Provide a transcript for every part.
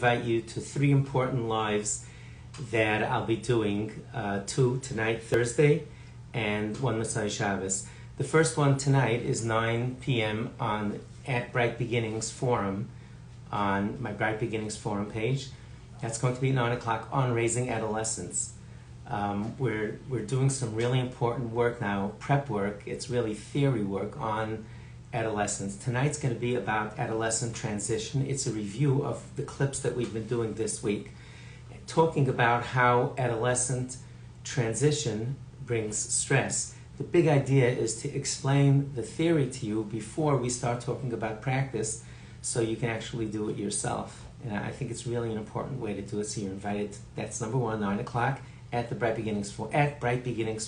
Invite you to 3 important lives that I'll be doing, 2 tonight, Thursday, and 1 Motzei Shabbos. The first one tonight is 9 p.m. at Bright Beginnings Forum, on my Bright Beginnings Forum page. That's going to be 9 o'clock on raising adolescents. We're doing some really important work now, prep work. It's really theory work on adolescence. Tonight's going to be about adolescent transition. It's a review of the clips that we've been doing this week, talking about how adolescent transition brings stress. The big idea is to explain the theory to you before we start talking about practice, so you can actually do it yourself. And I think it's really an important way to do it, so you're invited. That's number 1, 9 o'clock at the Bright Beginnings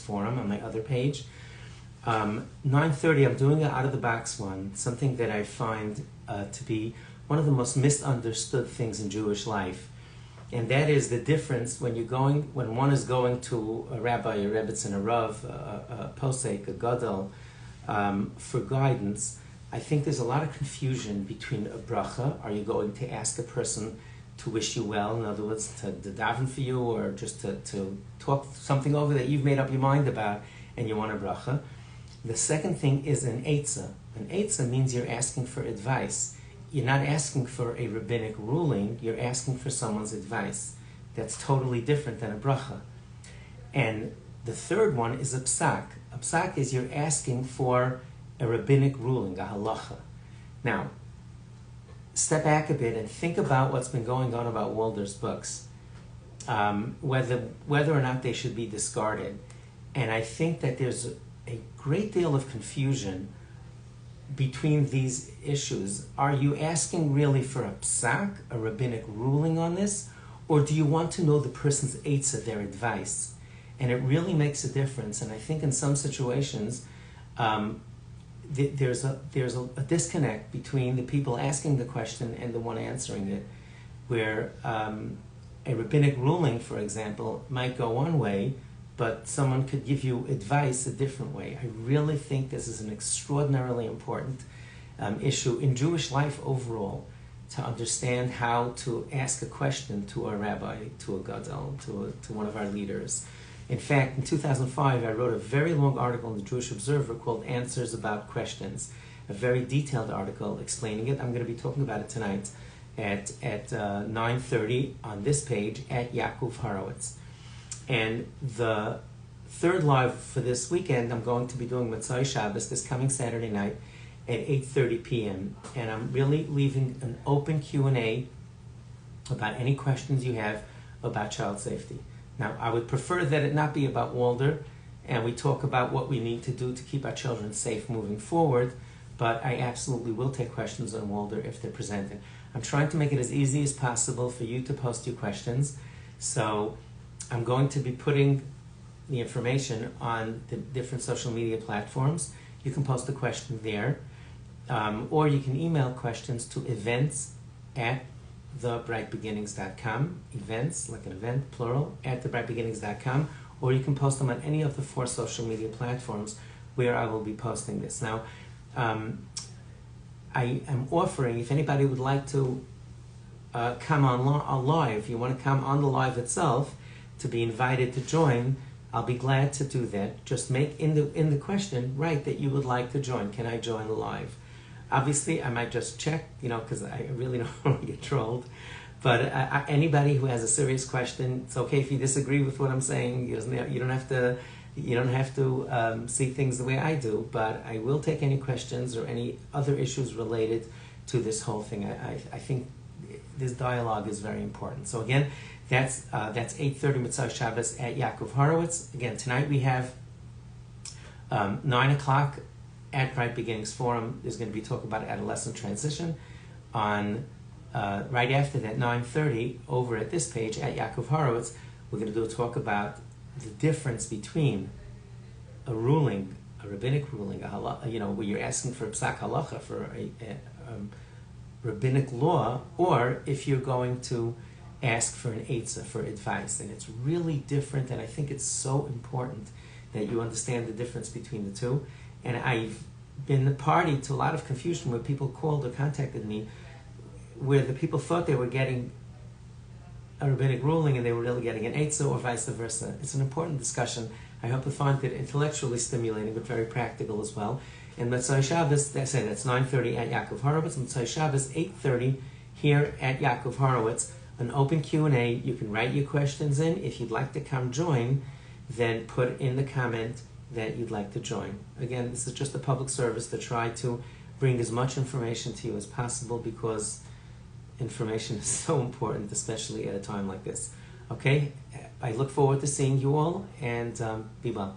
Forum on my other page. 9:30, I'm doing an out-of-the-box one, something that I find to be one of the most misunderstood things in Jewish life, and that is the difference when one is going to a rabbi, a rebbetzin, a rav, a posek, a gadol, for guidance. I think there's a lot of confusion between a bracha. Are you going to ask a person to wish you well, in other words, to daven for you, or just to talk something over that you've made up your mind about and you want a bracha? The second thing is an eitzah. An eitzah means you're asking for advice. You're not asking for a rabbinic ruling, you're asking for someone's advice. That's totally different than a bracha. And the third one is a psak. A psak is you're asking for a rabbinic ruling, a halacha. Now, step back a bit and think about what's been going on about Walder's books, whether or not they should be discarded. And I think that there's a great deal of confusion between these issues. Are you asking really for a psak, a rabbinic ruling on this, or do you want to know the person's eitzah, their advice? And it really makes a difference. And I think in some situations, there's a disconnect between the people asking the question and the one answering it, where a rabbinic ruling, for example, might go one way, but someone could give you advice a different way. I really think this is an extraordinarily important issue in Jewish life overall, to understand how to ask a question to a rabbi, to a gadol, to one of our leaders. In fact, in 2005, I wrote a very long article in the Jewish Observer called Answers About Questions, a very detailed article explaining it. I'm going to be talking about it tonight at 9:30 on this page at Yaakov Horowitz. And the third live for this weekend, I'm going to be doing Motzei Shabbos this coming Saturday night at 8:30 p.m. And I'm really leaving an open Q&A about any questions you have about child safety. Now, I would prefer that it not be about Walder, and we talk about what we need to do to keep our children safe moving forward, but I absolutely will take questions on Walder if they're presented. I'm trying to make it as easy as possible for you to post your questions, so I'm going to be putting the information on the different social media platforms. You can post a question there, or you can email questions to events@thebrightbeginnings.com, events, like an event, plural, @thebrightbeginnings.com, or you can post them on any of the 4 social media platforms where I will be posting this. Now, I am offering, if anybody would like to come on live, you want to come on the live itself, to be invited to join, I'll be glad to do that. Just make in the question, write that you would like to join. Can I join live? Obviously, I might just check, because I really don't want to get trolled. But anybody who has a serious question, it's okay if you disagree with what I'm saying. You don't have to see things the way I do. But I will take any questions or any other issues related to this whole thing. I think this dialogue is very important. So again, that's 8:30 Motzei Shabbos at Yaakov Horowitz. Again, tonight we have 9 o'clock at Bright Beginnings Forum. There's going to be talk about adolescent transition. On right after that, 9:30, over at this page at Yaakov Horowitz, we're going to do a talk about the difference between a ruling, a rabbinic ruling, a halacha, where you're asking for a psak halacha, for a rabbinic law, or if you're going to ask for an eitzah, for advice. And it's really different, and I think it's so important that you understand the difference between the two. And I've been the party to a lot of confusion where people called or contacted me where the people thought they were getting a rabbinic ruling and they were really getting an eitzah or vice versa. It's an important discussion. I hope you find it intellectually stimulating but very practical as well. And Motzei Shabbos, that's 9:30 at Yaakov Horowitz. Motzei Shabbos, 8:30 here at Yaakov Horowitz. An open Q&A. You can write your questions in. If you'd like to come join, then put in the comment that you'd like to join. Again, this is just a public service to try to bring as much information to you as possible because information is so important, especially at a time like this. Okay? I look forward to seeing you all, and be well.